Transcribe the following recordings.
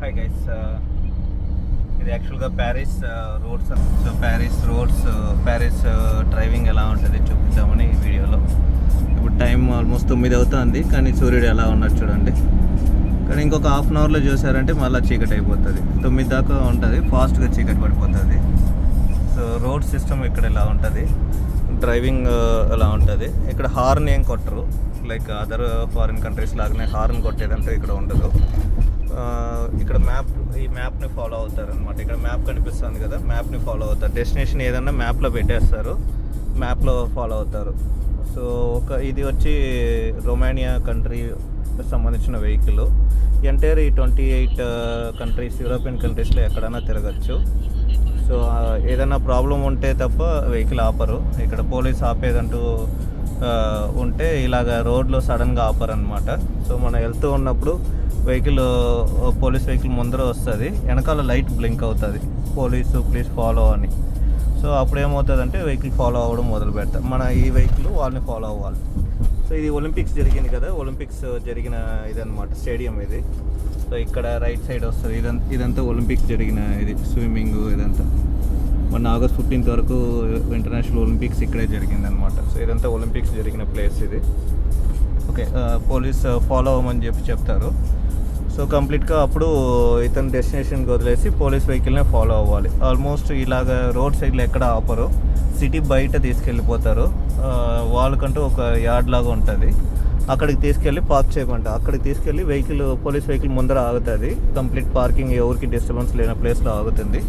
Hi guys, ఇది యాక్చువల్గా Paris roads. So Paris driving ఎలా ఉంటుంది చూపిద్దామని ఈ వీడియోలో. ఇప్పుడు టైం ఆల్మోస్ట్ 9 అవుతుంది, కానీ సూర్యుడు ఎలా ఉన్నాడు చూడండి. కానీ ఇంకొక హాఫ్ అన్ అవర్లో చూసారంటే మళ్ళీ చీకటి అయిపోతుంది. 9 దాకా ఉంటుంది, ఫాస్ట్గా చీకటి పడిపోతుంది. సో రోడ్ సిస్టమ్ ఇక్కడ ఎలా ఉంటుంది, డ్రైవింగ్ ఎలా ఉంటుంది. ఇక్కడ హార్న్ ఏం కొట్టరు, లైక్ అదర్ ఫారిన్ కంట్రీస్ లాగానే హార్న్ కొట్టేదంటే ఇక్కడ ఉండదు. ఇక్కడ ఈ మ్యాప్ని ఫాలో అవుతారు అనమాట. ఇక్కడ మ్యాప్ కనిపిస్తుంది కదా, మ్యాప్ని ఫాలో అవుతారు. డెస్టినేషన్ ఏదన్నా మ్యాప్లో పెట్టేస్తారు, మ్యాప్లో ఫాలో అవుతారు. సో ఇది వచ్చి రొమానియా కంట్రీ సంబంధించిన వెహికల్. ఎంటైర్ ఈ 28 కంట్రీస్, యూరోపియన్ కంట్రీస్లో ఎక్కడైనా తిరగచ్చు. సో ఏదైనా ప్రాబ్లం ఉంటే తప్ప వెహికల్ ఆపరు. ఇక్కడ పోలీస్ ఆపేదంటూ ఉంటే ఇలాగ రోడ్లో సడన్గా ఆపరు అనమాట. సో మనం వెళ్తూ ఉన్నప్పుడు పోలీస్ వెహికల్ ముందర వస్తుంది, వెనకాల లైట్ బ్లింక్ అవుతుంది, ప్లీజ్ ఫాలో అని. సో అప్పుడు ఏమవుతుందంటే వెహికల్ ఫాలో అవ్వడం మొదలు పెడతారు. మన ఈ వెహికల్ వాళ్ళని ఫాలో అవ్వాలి. సో ఇది ఒలింపిక్స్ జరిగింది కదా, ఒలింపిక్స్ జరిగిన ఇదనమాట స్టేడియం ఇది. సో ఇక్కడ రైట్ సైడ్ వస్తుంది, ఇదంతా ఒలింపిక్స్ జరిగిన ఇది, స్విమ్మింగ్ ఇదంతా. మొన్న ఆగస్ట్ 15 వరకు ఇంటర్నేషనల్ ఒలింపిక్స్ ఇక్కడే జరిగిందనమాట. సో ఇదంతా ఒలింపిక్స్ జరిగిన ప్లేస్ ఇది. ఓకే, పోలీస్ ఫాలో అవ్వమని చెప్తారు. సో కంప్లీట్గా అప్పుడు ఇతను డెస్టినేషన్కి వదిలేసి పోలీస్ వెహికల్నే ఫాలో అవ్వాలి. ఆల్మోస్ట్ ఇలాగ రోడ్ సైడ్లో ఎక్కడ ఆపరు, సిటీ బయట తీసుకెళ్ళిపోతారు. వాళ్ళకంటూ ఒక యార్డ్ లాగా ఉంటుంది, అక్కడికి తీసుకెళ్ళి పార్క్ చేయమంటారు. అక్కడికి తీసుకెళ్ళి పోలీస్ వెహికల్ ముందర ఆగుతుంది. కంప్లీట్ పార్కింగ్, ఎవరికి డిస్టర్బెన్స్ లేని ప్లేస్లో ఆగుతుంది.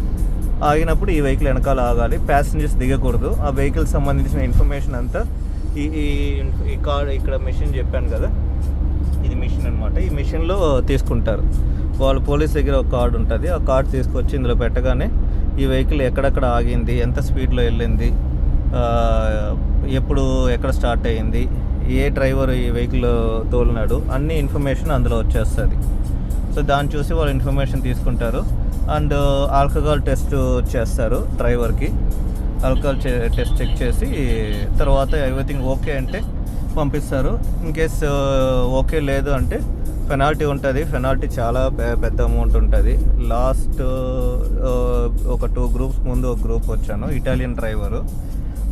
ఆగినప్పుడు ఈ వెహికల్ వెనకాల ఆగాలి, ప్యాసింజర్స్ దిగకూడదు. ఆ వెహికల్ సంబంధించిన ఇన్ఫర్మేషన్ అంతా ఈ కార్డ్, ఇక్కడ మెషిన్ చెప్పాను కదా, ఇది మిషన్ అనమాట. ఈ మిషన్లో తీసుకుంటారు వాళ్ళు. పోలీస్ దగ్గర ఒక కార్డు ఉంటుంది, ఆ కార్డు తీసుకొచ్చి ఇందులో పెట్టగానే ఈ వెహికల్ ఎక్కడెక్కడ ఆగింది, ఎంత స్పీడ్లో వెళ్ళింది, ఎక్కడ స్టార్ట్ అయ్యింది, ఏ డ్రైవర్ ఈ వెహికల్ తోలినాడు, అన్ని ఇన్ఫర్మేషన్ అందులో వచ్చేస్తుంది. సో దాన్ని చూసి వాళ్ళు ఇన్ఫర్మేషన్ తీసుకుంటారు. అండ్ ఆల్కహాల్ టెస్ట్ చేస్తారు డ్రైవర్కి. ఆల్కహాల్ టెస్ట్ చెక్ చేసి తర్వాత ఎవ్రీథింగ్ ఓకే అంటే పంపిస్తారు. ఇన్ కేస్ ఓకే లేదు అంటే పెనాల్టీ ఉంటుంది. పెనాల్టీ చాలా పెద్ద అమౌంట్ ఉంటుంది. లాస్ట్ ఒక 2 గ్రూప్స్ ముందు ఒక గ్రూప్ వచ్చాను, ఇటాలియన్ డ్రైవరు.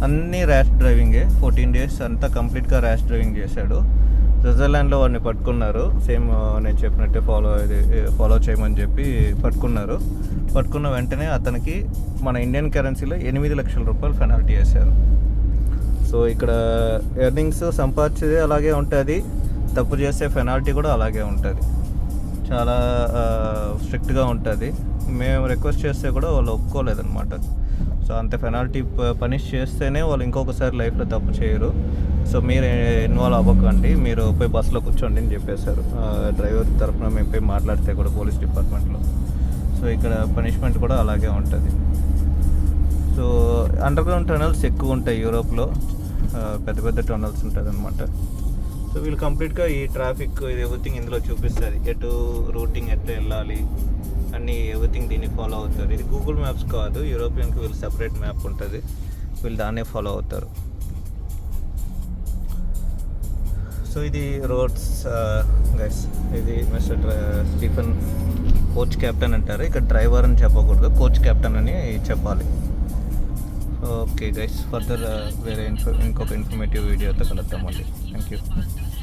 అన్నీ ర్యాష్ డ్రైవింగే, 14 days అంతా కంప్లీట్గా ర్యాష్ డ్రైవింగ్ చేశాడు. స్విట్జర్లాండ్లో వాడిని పట్టుకున్నారు. సేమ్ నేను చెప్పినట్టే ఫాలో చేయమని చెప్పి పట్టుకున్నారు. పట్టుకున్న వెంటనే అతనికి మన ఇండియన్ కరెన్సీలో 8 లక్షల రూపాయలు పెనాల్టీ వేశారు. సో ఇక్కడ ఎర్నింగ్స్ సంపాదించేది అలాగే ఉంటుంది, తప్పు చేసే పెనాల్టీ కూడా అలాగే ఉంటుంది. చాలా స్ట్రిక్ట్గా ఉంటుంది. మేము రిక్వెస్ట్ చేస్తే కూడా వాళ్ళు ఒప్పుకోలేదన్నమాట. సో అంత పెనాల్టీ పనిష్ చేస్తేనే వాళ్ళు ఇంకొకసారి లైఫ్లో తప్పు చేయరు. సో మీరు ఇన్వాల్వ్ అవ్వకండి, మీరు పోయి బస్సులో కూర్చోండి అని చెప్పేశారు. డ్రైవర్ తరఫున మేము పోయి మాట్లాడితే కూడా పోలీస్ డిపార్ట్మెంట్లో. సో ఇక్కడ పనిష్మెంట్ కూడా అలాగే ఉంటుంది. సో అండర్ గ్రౌండ్ టనల్స్ ఎక్కువ ఉంటాయి యూరోప్లో, పెద్ద టనల్స్ ఉంటుంది అనమాట. సో వీళ్ళు కంప్లీట్గా ఈ ట్రాఫిక్ ఇది ఎవ్రీథింగ్ ఇందులో చూపిస్తుంది. రూటింగ్ ఎట్లా వెళ్ళాలి అన్నీ ఎవ్రీథింగ్ దీన్ని ఫాలో అవుతారు. ఇది గూగుల్ మ్యాప్స్ కాదు, యూరోపియన్కి వీళ్ళు సెపరేట్ మ్యాప్ ఉంటుంది, వీళ్ళు దాన్నే ఫాలో అవుతారు. సో ఇది రోడ్స్ గైస్. ఇది మిస్టర్ స్టీఫెన్, కోచ్ కెప్టెన్ అంటారు. ఇక్కడ డ్రైవర్ అని చెప్పకూడదు, కోచ్ కెప్టెన్ అని చెప్పాలి. ఓకే గైస్, ఫర్దర్ వేరే ఇంకొక ఇన్ఫర్మేటివ్ వీడియోతో కలుద్దాం మళ్ళీ. Thank you.